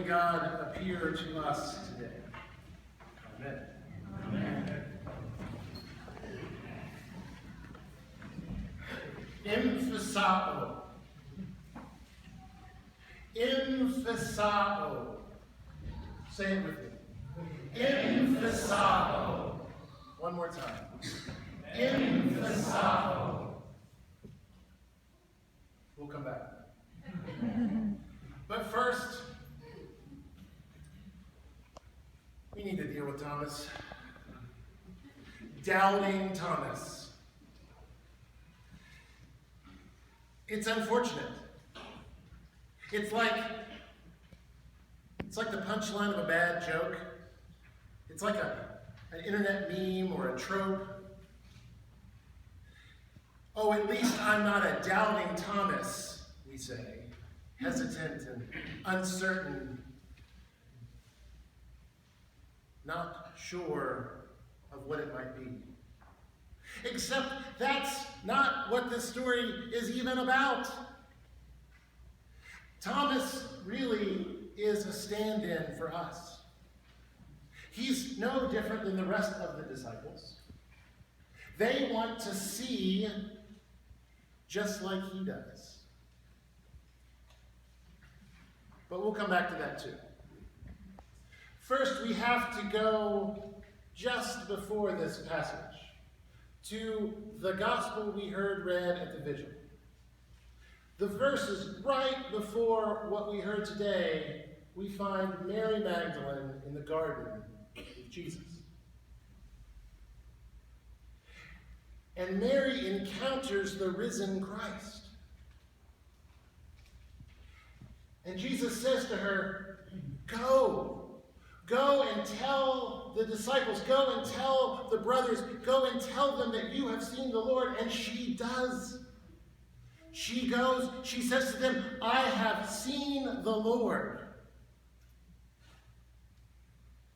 God appear to us today. Amen. Amen. Emphesao. Emphesao. Say it with me. Emphesao. One more time. Emphesao. We'll come back. But first, we need to deal with Thomas. Doubting Thomas. It's unfortunate. It's like the punchline of a bad joke. It's like an internet meme or a trope. Oh, at least I'm not a doubting Thomas, we say, hesitant and uncertain, not sure of what it might be. Except that's not what this story is even about. Thomas really is a stand-in for us. He's no different than the rest of the disciples. They want to see just like he does. But we'll come back to that too. First, we have to go just before this passage to the gospel we heard read at the vigil. The verses right before what we heard today, we find Mary Magdalene in the garden with Jesus. And Mary encounters the risen Christ. And Jesus says to her, Go and tell the disciples, go and tell the brothers, go and tell them that you have seen the Lord. And she does. She goes, she says to them, I have seen the Lord.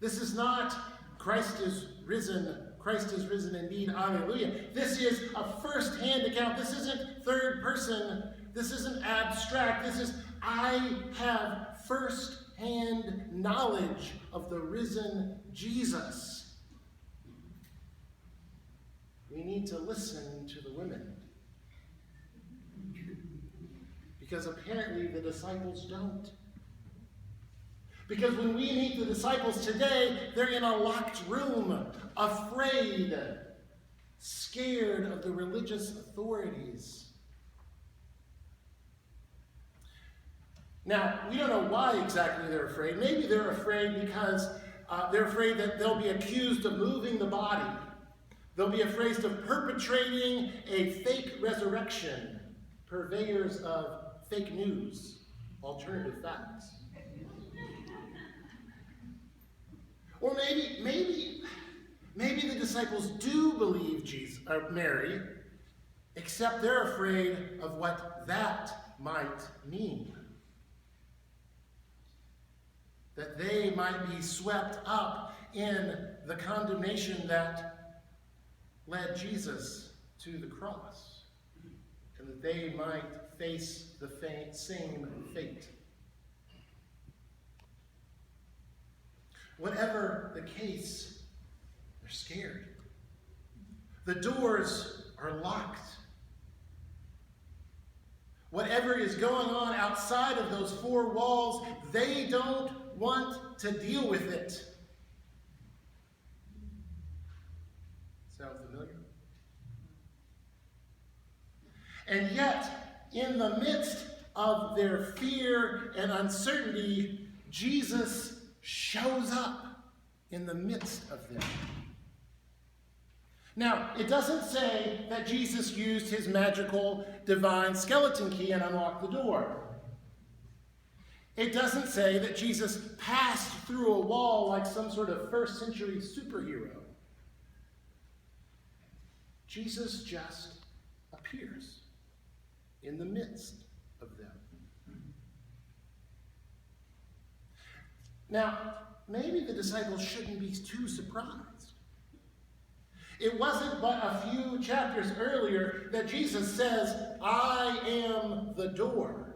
This is not Christ is risen indeed, hallelujah. This is a first-hand account. This isn't third person. This isn't abstract. This is, I have first-hand knowledge of the risen Jesus. We need to listen to the women. Because apparently the disciples don't. Because when we meet the disciples today, they're in a locked room, afraid, scared of the religious authorities. Now, we don't know why exactly they're afraid. Maybe they're afraid because they're afraid that they'll be accused of moving the body. They'll be afraid of perpetrating a fake resurrection, purveyors of fake news, alternative facts. Or maybe the disciples do believe Mary, except they're afraid of what that might mean. That they might be swept up in the condemnation that led Jesus to the cross, and that they might face the same fate. Whatever the case, they're scared. The doors are locked. Whatever is going on outside of those four walls, they don't want to deal with it. Sound familiar? And yet, in the midst of their fear and uncertainty, Jesus shows up in the midst of them. Now, it doesn't say that Jesus used his magical divine skeleton key and unlocked the door. It doesn't say that Jesus passed through a wall like some sort of first century superhero. Jesus just appears in the midst of them. Now, maybe the disciples shouldn't be too surprised. It wasn't but a few chapters earlier that Jesus says, I am the door.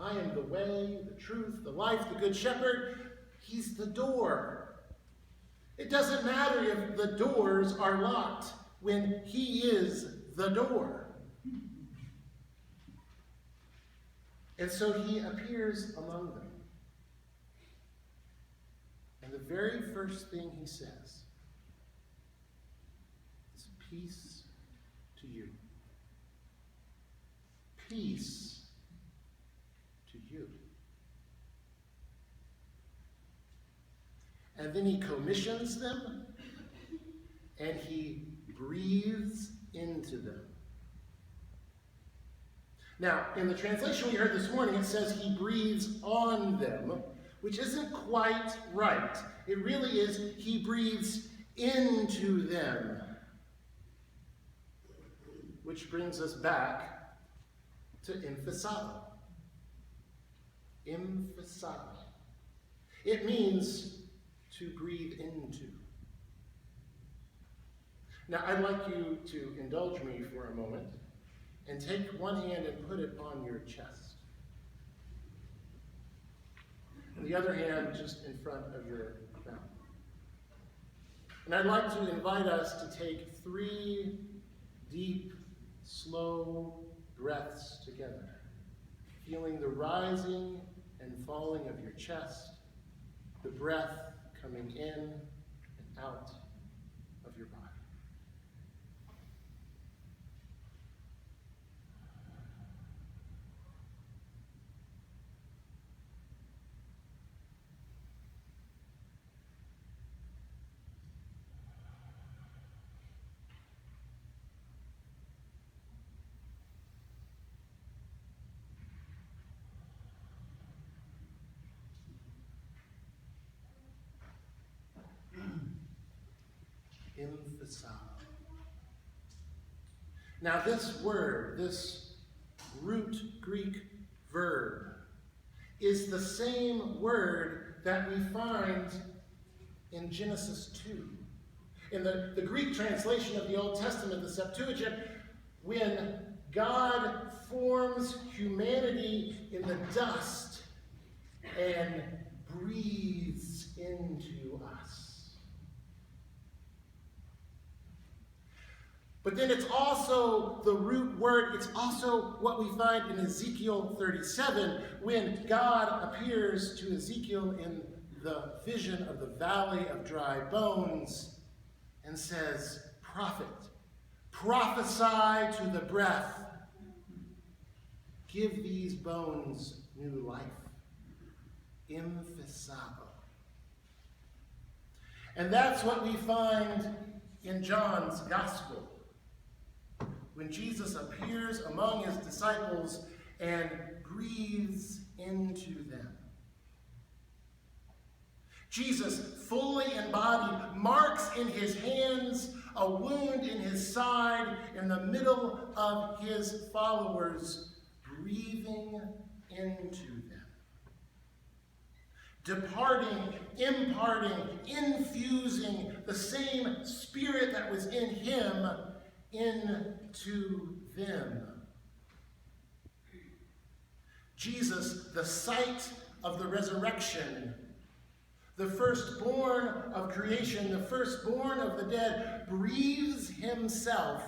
I am the way, the truth, the life, the good shepherd. He's the door. It doesn't matter if the doors are locked when he is the door. And so he appears among them. And the very first thing he says is, peace to you. Peace to you. And then he commissions them, and he breathes into them. Now, in the translation we heard this morning, it says he breathes on them, which isn't quite right. It really is he breathes into them. Which brings us back to emphesao. Emphesao. It means to breathe into. Now, I'd like you to indulge me for a moment and take one hand and put it on your chest. And the other hand just in front of your mouth. And I'd like to invite us to take 3 deep, slow breaths together, feeling the rising and falling of your chest, the breath coming in and out of your body. Emphesao. Now this word, this root Greek verb, is the same word that we find in Genesis 2. In the Greek translation of the Old Testament, the Septuagint, when God forms humanity in the dust and breathes into us. But then it's also the root word, it's also what we find in Ezekiel 37, when God appears to Ezekiel in the vision of the valley of dry bones and says, prophet, prophesy to the breath, give these bones new life. Emphesao. And that's what we find in John's Gospel, when Jesus appears among his disciples and breathes into them. Jesus, fully embodied, marks in his hands a wound in his side in the middle of his followers, breathing into them. Departing, imparting, infusing the same spirit that was in him into them. Jesus, the sight of the resurrection, the firstborn of creation, the firstborn of the dead, breathes himself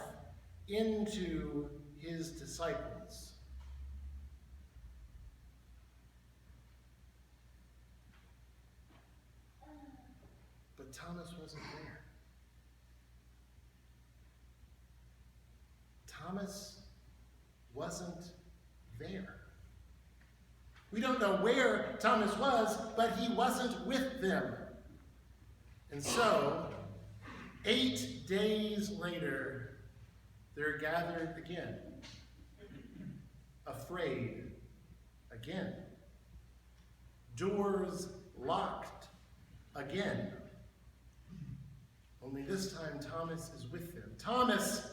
into his disciples. But Thomas wasn't there. Thomas wasn't there. We don't know where Thomas was, but he wasn't with them. And so, 8 days later, they're gathered again, afraid again, doors locked again. Only this time Thomas is with them. Thomas,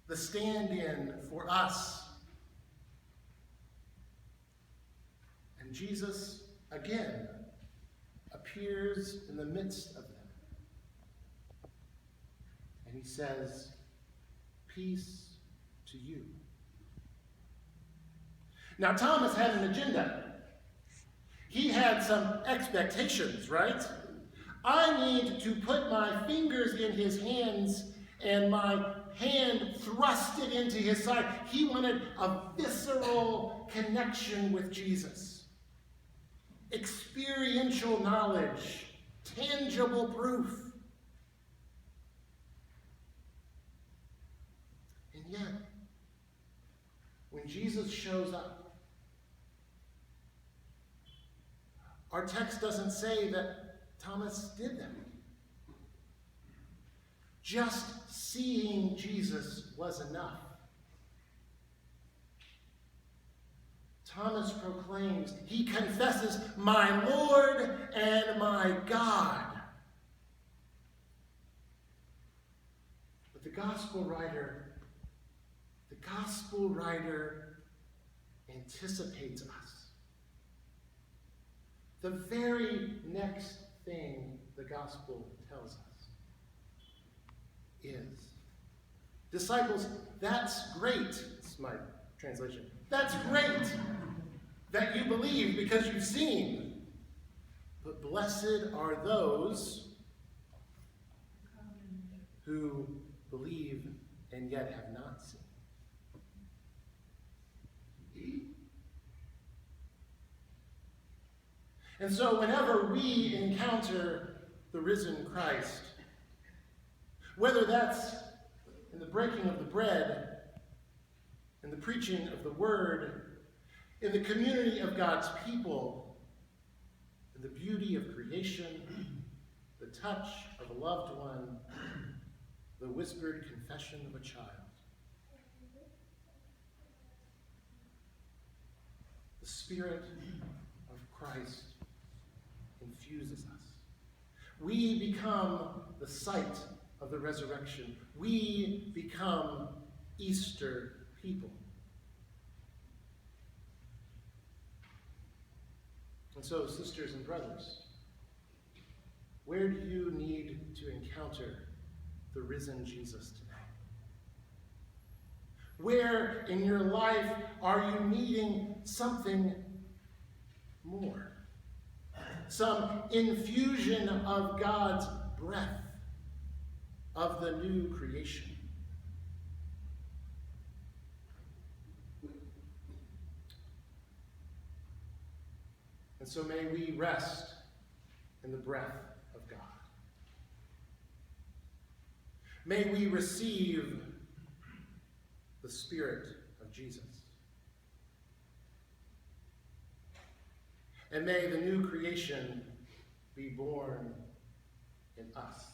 the stand-in for us. And Jesus, again, appears in the midst of them. And he says, peace to you. Now, Thomas had an agenda. He had some expectations, right? I need to put my fingers in his hands and my hand thrusted into his side. He wanted a visceral connection with Jesus. Experiential knowledge, tangible proof. And yet, when Jesus shows up, our text doesn't say that Thomas did that. Just seeing Jesus was enough. Thomas proclaims, he confesses, my Lord and my God. But the gospel writer anticipates us. The very next thing the gospel tells us is, disciples, that's great. It's my translation. That's great that you believe because you've seen. But blessed are those who believe and yet have not seen. And so whenever we encounter the risen Christ, whether that's in the breaking of the bread, in the preaching of the word, in the community of God's people, in the beauty of creation, the touch of a loved one, the whispered confession of a child, the Spirit of Christ infuses us. We become the site of the resurrection. We become Easter people. And so, sisters and brothers, where do you need to encounter the risen Jesus today? Where in your life are you needing something more? Some infusion of God's breath, of the new creation. And so may we rest in the breath of God. May we receive the Spirit of Jesus. And may the new creation be born in us.